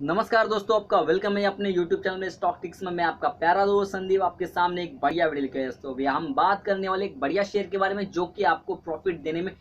नमस्कार दोस्तों, आपका वेलकम है अपने YouTube चैनल में स्टॉक टिक्स में। मैं आपका प्यारा दोस्त संदीप आपके सामने एक बढ़िया वीडियो लेकर आया। दोस्तों भैया हम बात करने वाले एक बढ़िया शेयर के बारे में जो कि आपको प्रॉफिट देने में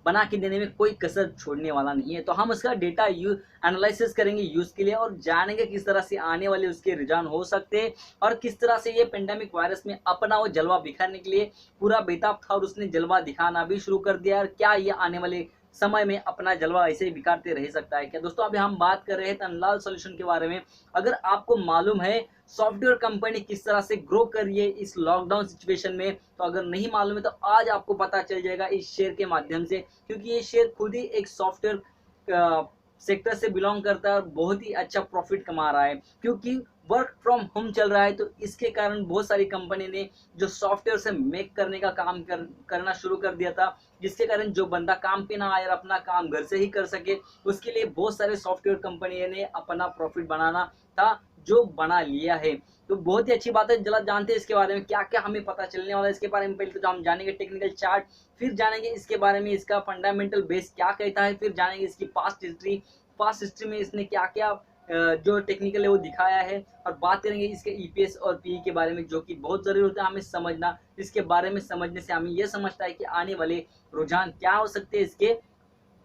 बना के देने में कोई कसर छोड़ने वाला नहीं है। तो हम उसका डेटा एनालिसिस करेंगे यूज के लिए और जानेंगे किस तरह से आने वाले उसके रुझान हो सकते हैं और किस तरह से ये पेंडेमिक वायरस में अपना वो जलवा बिखारने के लिए पूरा बेताब था और उसने जलवा दिखाना भी शुरू कर दिया। और क्या ये आने वाले समय में अपना जलवा ऐसे ही बिखारते रह सकता है क्या? दोस्तों अभी हम बात कर रहे हैं तनलाल सॉल्यूशन के बारे में। अगर आपको मालूम है सॉफ्टवेयर कंपनी किस तरह से ग्रो कर रही है इस लॉकडाउन सिचुएशन में, तो अगर नहीं मालूम है तो आज आपको पता चल जाएगा इस शेयर के माध्यम से, क्योंकि ये शेयर खुद ही एक सॉफ्टवेयर सेक्टर से बिलोंग करता है और बहुत ही अच्छा प्रॉफिट कमा रहा है। क्योंकि वर्क फ्रॉम होम चल रहा है तो इसके कारण बहुत सारी कंपनी ने जो सॉफ्टवेयर से मेक करने का काम करना शुरू कर दिया था, जिसके कारण जो बंदा काम पे ना आए और अपना काम घर से ही कर सके, उसके लिए बहुत सारे सॉफ्टवेयर कंपनी ने अपना प्रॉफिट बनाना था जो बना लिया है। तो बहुत ही अच्छी बात है। जरा जानते हैं इसके बारे में क्या क्या हमें पता चलने वाला है इसके बारे में। पहले तो हम जानेंगे टेक्निकल चार्ट, फिर जानेंगे इसके बारे में इसका फंडामेंटल बेस क्या कहता है, फिर जानेंगे इसकी पास्ट हिस्ट्री में इसने क्या क्या जो टेक्निकल है वो दिखाया है, और बात करेंगे इसके ईपीएस और पीई के बारे में जो कि बहुत जरूरी होता है हमें समझना। इसके बारे में समझने से हमें यह समझता है कि आने वाले रुझान क्या हो सकते हैं इसके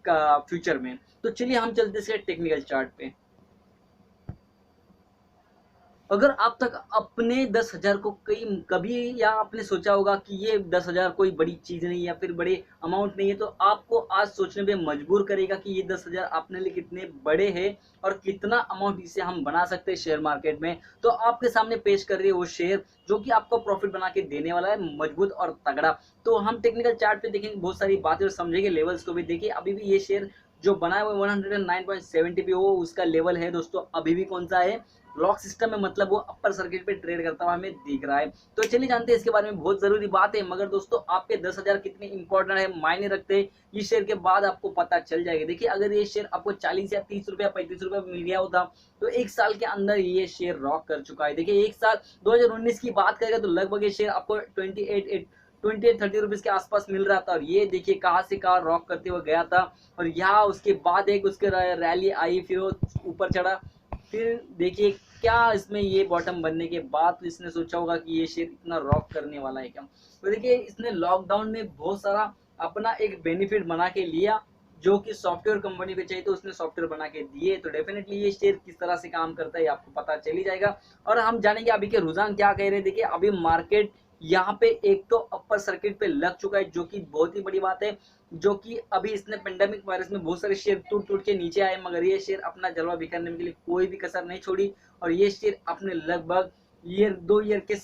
फ्यूचर में। तो चलिए हम चलते हैं इसके टेक्निकल चार्ट पे। अगर आप तक अपने 10,000 को कभी या आपने सोचा होगा कि ये 10,000 कोई बड़ी चीज नहीं या फिर बड़े अमाउंट नहीं है, तो आपको आज सोचने पे मजबूर करेगा कि ये 10,000 अपने लिए कितने बड़े हैं और कितना अमाउंट इसे हम बना सकते हैं शेयर मार्केट में। तो आपके सामने पेश कर रही है वो शेयर जो कि आपको प्रॉफिट बना के देने वाला है, मजबूत और तगड़ा। तो हम टेक्निकल चार्ट पे देखेंगे बहुत सारी बातें और समझेंगे लेवल्स को भी। देखिए अभी भी ये शेयर जो बना है वो 109.70 पे वो उसका लेवल है। दोस्तों अभी भी कौन सा है, लॉक सिस्टम में, मतलब वो अपर सर्किट पे ट्रेड करता हुआ हमें दिख रहा है। तो चलिए जानते हैं इसके बारे में, बहुत जरूरी बात है। मगर दोस्तों आपके 10,000 कितने इंपॉर्टेंट है, मायने रखते हैं, ये शेयर के बाद आपको पता चल जाएगा। देखिए अगर ये शेयर आपको 40 या 30 रुपया 35 रुपया मिल गया होता तो एक साल के अंदर ये शेयर रॉक कर चुका है। देखिए एक साल 2019 की बात करेगा तो लगभग ये शेयर आपको 28-30 रुपीज के आसपास मिल रहा था, और ये देखिए कहाँ से कहाँ रॉक करते हुए गया था। और यहाँ उसके बाद एक उसके रैली आई, फिर वो ऊपर चढ़ा, फिर देखिए क्या इसमें ये बॉटम बनने के बाद तो इसने सोचा होगा कि ये शेयर इतना रॉक करने वाला है क्या। तो देखिए इसने लॉकडाउन में बहुत सारा अपना एक बेनिफिट बना के लिया जो कि सॉफ्टवेयर कंपनी पे चाहिए तो उसने सॉफ्टवेयर बना के दिए। तो डेफिनेटली ये शेयर किस तरह से काम करता है आपको पता चल ही जाएगा। और हम जानेंगे अभी के रुझान क्या कह रहे हैं। देखिए अभी मार्केट यहाँ पे एक तो अपर सर्किट पे लग चुका है जो कि बहुत ही बड़ी बात है। जो कि अभी इसने पेंडेमिक वायरस में बहुत सारे शेयर टूट टूट के नीचे आए, मगर ये शेयर अपना जलवा बिखरने के लिए कोई भी कसर नहीं छोड़ी। और ये शेयर अपने लगभग ईयर के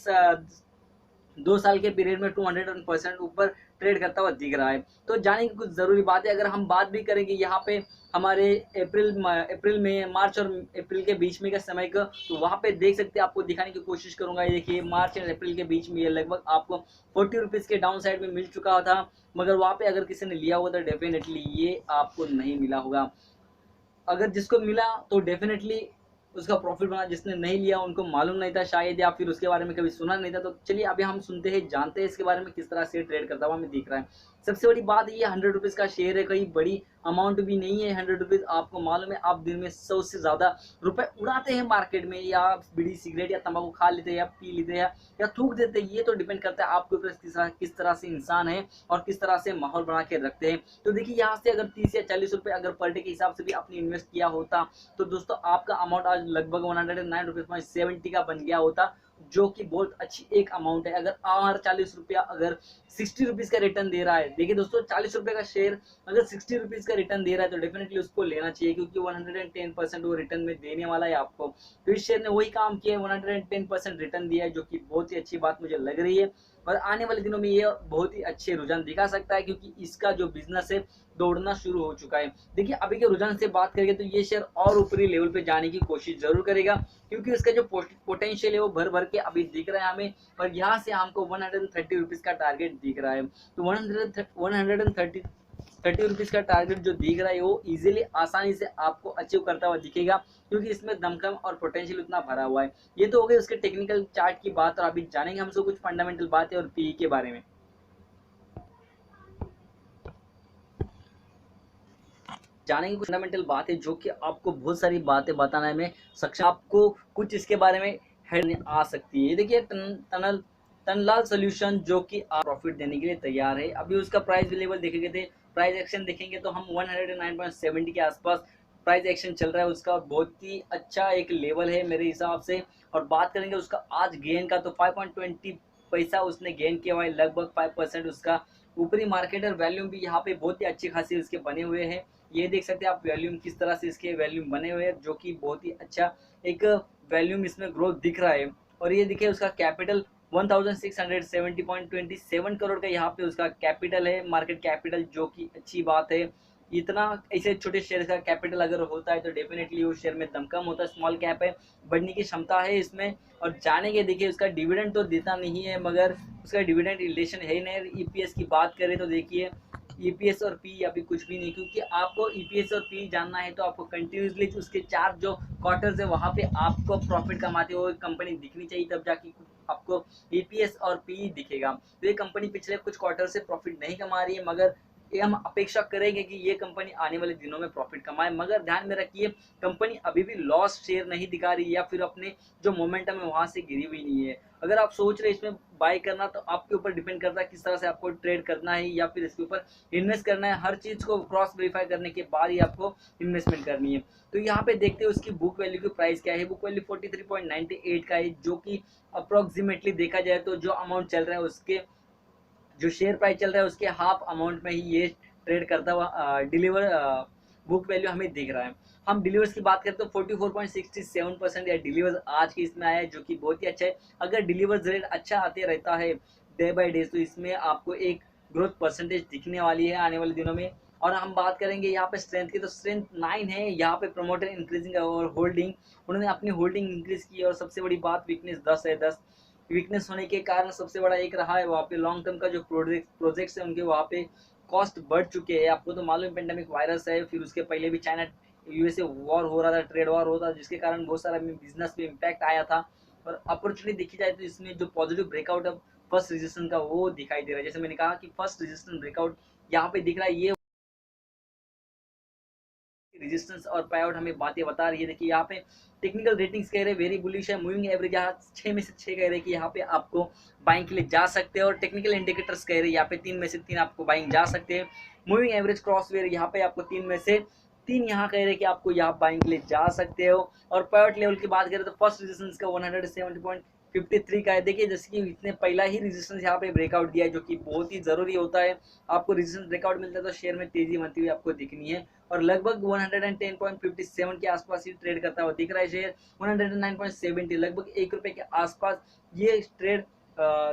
2 साल के पीरियड में 200% ऊपर ट्रेड करता हुआ दिख रहा है। तो जाने की कुछ जरूरी बात है। अगर हम बात भी करेंगे यहाँ पे हमारे अप्रैल में, मार्च और अप्रैल के बीच में का समय का, तो वहां पे देख सकते हैं, आपको दिखाने की कोशिश करूंगा। ये देखिए मार्च और अप्रैल के बीच में ये लगभग आपको 40 रुपीज के डाउन साइड में मिल चुका था। मगर वहां पे अगर किसी ने लिया हुआ तो डेफिनेटली ये आपको नहीं मिला होगा। अगर जिसको मिला तो डेफिनेटली उसका प्रॉफिट बना, जिसने नहीं लिया उनको मालूम नहीं था शायद, या फिर उसके बारे में कभी सुना नहीं था। तो चलिए अभी हम सुनते हैं, जानते हैं इसके बारे में किस तरह से ट्रेड करता हुआ हमें दिख रहा है। सबसे बड़ी बात ये 100 रुपीज का शेयर है, कहीं बड़ी अमाउंट भी नहीं है। 100 रुपीज आपको मालूम है आप दिन में 100 से ज्यादा रुपए उड़ाते हैं मार्केट में, या बीड़ी सिगरेट या तंबाकू खा लेते हैं या पी लेते हैं या थूक देते हैं। ये तो डिपेंड करता है आपके ऊपर किस तरह से इंसान है और किस तरह से माहौल बना के रखते हैं। तो देखिए यहाँ से अगर 30 या 40 रुपए अगर पर डे के हिसाब से भी आपने इन्वेस्ट किया होता तो दोस्तों आपका अमाउंट आज लगभग 109 रुपीज का बन गया होता, जो कि बहुत अच्छी एक अमाउंट है। अगर हमारा 40 रुपया अगर 60 रुपीज का रिटर्न दे रहा है, देखिए दोस्तों 40 रुपए का शेयर अगर 60 रुपीज का रिटर्न दे रहा है तो डेफिनेटली उसको लेना चाहिए, क्योंकि 110% वो रिटर्न में देने वाला है आपको। तो इस शेयर ने वही काम किया है, 110% रिटर्न दिया है, जो कि बहुत ही अच्छी बात मुझे लग रही है। और आने वाले दिनों में ये बहुत ही अच्छे रुझान दिखा सकता है, क्योंकि इसका जो बिजनेस है दौड़ना शुरू हो चुका है। देखिए अभी के रुझान से बात करेंगे तो ये शेयर और ऊपरी लेवल पे जाने की कोशिश जरूर करेगा, क्योंकि उसका जो पोटेंशियल है वो भर भर के अभी दिख रहा है हमें। और यहाँ से हमको 130 रुपीज का टारगेट दिख रहा है। तो 130 रुपीज का टारगेट जो दिख रहा है वो इजीली आसानी से आपको अचीव करता हुआ दिखेगा, क्योंकि इसमें दमखम और पोटेंशियल उतना भरा हुआ है। ये तो हो गई उसके टेक्निकल चार्ट की बात, और अभी जानेंगे हमसे कुछ फंडामेंटल बातें और पीई के बारे में। जानेंगे कुछ फंडामेंटल बातें जो कि आपको बहुत सारी बातें बताने में सक्षम, आपको कुछ इसके बारे में हेड आ सकती है। देखिए तनलाल सॉल्यूशन जो कि आप प्रॉफिट देने के लिए तैयार है। अभी उसका प्राइस लेवल देखेंगे थे, प्राइस एक्शन देखेंगे तो हम 109.70 के आसपास प्राइस एक्शन चल रहा है उसका, बहुत ही अच्छा एक लेवल है मेरे हिसाब से। और बात करेंगे उसका आज गेन का तो 5.20 पैसा उसने गेन किया हुआ है, लगभग 5% उसका ऊपरी मार्केट और वैल्यूम भी यहाँ पे बहुत ही अच्छी खासी उसके बने हुए हैं। ये देख सकते हैं आप वैल्यूम किस तरह से इसके वैल्यूम बने हुए हैं, जो कि बहुत ही अच्छा एक वैल्यूम इसमें ग्रोथ दिख रहा है। और ये देखिए उसका कैपिटल 1670.27 करोड़ का यहाँ पे उसका कैपिटल है, मार्केट कैपिटल, जो कि अच्छी बात है। इतना ऐसे छोटे शेयर का कैपिटल अगर होता है तो डेफिनेटली वो शेयर में दमकम होता है, स्मॉल कैप है, बढ़ने की क्षमता है इसमें। और जानेंगे देखिए उसका डिविडेंड तो देता नहीं है, मगर उसका डिविडेंड रिलेशन है ही नहीं। ईपीएस की बात करें तो देखिए ईपीएस और पी अभी कुछ भी नहीं, क्योंकि आपको ईपीएस और पी जानना है तो आपको कंटिन्यूसली उसके 4 जो क्वार्टर्स है वहाँ पे आपको प्रॉफिट कमाते हुए कंपनी दिखनी चाहिए, तब जाके आपको ईपीएस और पी दिखेगा। तो ये कंपनी पिछले कुछ क्वार्टर से प्रॉफिट नहीं कमा रही है, मगर ये हम अपेक्षा करेंगे कि ये कंपनी आने वाले दिनों में प्रॉफिट कमाए। मगर ध्यान में रखिए कंपनी अभी भी लॉस शेयर नहीं दिखा रही या फिर अपने जो मोमेंटम है वहां से गिरी हुई नहीं है। अगर आप सोच रहे हैं इसमें बाय करना तो आपके ऊपर डिपेंड करता है किस तरह से आपको ट्रेड करना है या फिर इसके ऊपर इन्वेस्ट करना है। हर चीज को क्रॉस वेरीफाई करने के बाद ही आपको इन्वेस्टमेंट करनी है। तो यहाँ पे देखते हैं उसकी बुक वैल्यू की प्राइस क्या है। बुक वैल्यू 43.98 का है, जो कि अप्रोक्सीमेटली देखा जाए तो जो अमाउंट चल रहा है उसके जो शेयर प्राइस चल रहा है उसके हाफ अमाउंट में ही ये ट्रेड करता हुआ डिलीवर बुक वैल्यू हमें दिख रहा है। हम डिलीवर्स की बात करें तो 44.67% या डिलीवर्स आज के इसमें आया है, जो कि बहुत ही अच्छा है। अगर डिलीवर्स रेट अच्छा आते रहता है डे बाय डे तो इसमें आपको एक ग्रोथ परसेंटेज दिखने वाली है आने वाले दिनों में। और हम बात करेंगे यहाँ पे स्ट्रेंथ की तो स्ट्रेंथ 9 है। यहाँ पे प्रोमोटर इंक्रीजिंग और होल्डिंग, उन्होंने अपनी होल्डिंग इंक्रीज की। और सबसे बड़ी बात वीकनेस 10 है। 10 वीकनेस होने के कारण सबसे बड़ा एक रहा है वहाँ पे लॉन्ग टर्म का जो प्रोजेक्ट्स है उनके वहाँ पे कॉस्ट बढ़ चुके हैं। आपको तो मालूम पेंडेमिक वायरस है, फिर उसके पहले भी चाइना यूएसए वॉर हो रहा था, ट्रेड वॉर हो रहा था, जिसके कारण बहुत सारा बिजनेस पे इम्पैक्ट आया था। और अपॉर्चुनिटी देखी जाए तो इसमें जो पॉजिटिव ब्रेकआउट है फर्स्ट रेजिस्टेंस का वो दिखाई दे रहा है। जैसे मैंने कहा कि फर्स्ट रेजिस्टेंस ब्रेकआउट यहाँ पे दिख रहा है। ये रेजिस्टेंस और पाई हमें बातें बता रही है। देखिए यहाँ पे टेक्निकल रेटिंग्स कह रहे हैं वेरी बुलिश है। मूविंग एवरेज यहाँ 6 में से 6 कह रहे हैं कि यहाँ पे आपको बाइंग के लिए जा सकते हैं। और टेक्निकल इंडिकेटर्स कह रहे हैं यहाँ पे 3 में से 3 आपको बाइंग जा सकते हैं। मूविंग एवरेज क्रॉसवेयर यहाँ पे आपको 3 में से 3 यहाँ कह रहे हैं कि आपको यहाँ बाइंग के लिए जा सकते हो। और पायोट लेवल की बात करें तो फर्स्ट रेजिस्टेंस का 170.53 का है। देखिए जैसे कि इसने पहला ही रेजिस्टेंस यहाँ पे ब्रेकआउट दिया है, जो कि बहुत ही जरूरी होता है। आपको रेजिस्टेंस ब्रेकआउट मिलता है तो शेयर में तेजी बनती हुई आपको दिखनी है। और लगभग 110.57 के आसपास ही ट्रेड करता हुआ दिख रहा है शेयर। 109.70 लगभग ₹1 के आसपास ये ट्रेड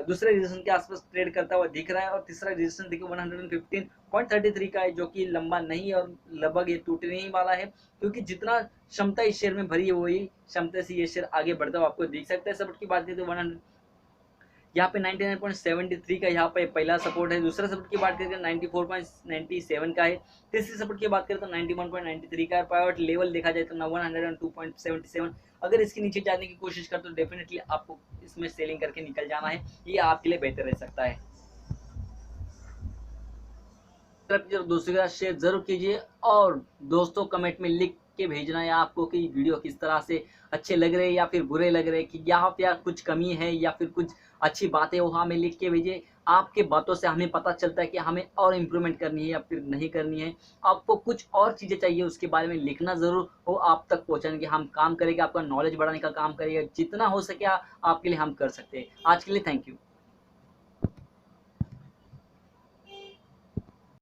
दूसरे रेजिस्टेंस के आसपास ट्रेड करता हुआ दिख रहा है। और तीसरा रेजिस्टेंस देखिए 115.33 का है, जो कि लंबा नहीं और लगभग ये टूटने ही वाला है, क्योंकि जितना क्षमता इस शेयर में भरी है वही क्षमता से ये शेयर आगे बढ़ता हुआ आपको दिख सकता है। सपोर्ट की बात करें तो 100 यहाँ पे 99.73 का यहाँ पे पहला सपोर्ट है। दूसरा सपोर्ट की बात करें 94.97 का है। तीसरी सपोर्ट की बात करें तो 91.93 का है। पाइवट लेवल देखा जाए तो 102.77। अगर इसके नीचे जाने की कोशिश कर तो डेफिनेटली आपको इसमें सेलिंग करके निकल जाना है, ये आपके लिए बेहतर रह सकता है। दोस्तों के साथ शेयर जरूर कीजिए और दोस्तों कमेंट में लिख के भेजना है आपको कि वीडियो किस तरह से अच्छे लग रहे हैं या फिर बुरे लग रहे हैं, कि यहाँ पे कुछ कमी है या फिर कुछ अच्छी बातें वो हमें लिख के भेजिए। आपके बातों से हमें पता चलता है कि हमें और इम्प्रूवमेंट करनी है या फिर नहीं करनी है। आपको कुछ और चीज़ें चाहिए उसके बारे में लिखना ज़रूर, वो आप तक पहुँचाने के हम काम करेंगे, आपका नॉलेज बढ़ाने का काम करेंगे। जितना हो सके आपके लिए हम कर सकते हैं। आज के लिए थैंक यू।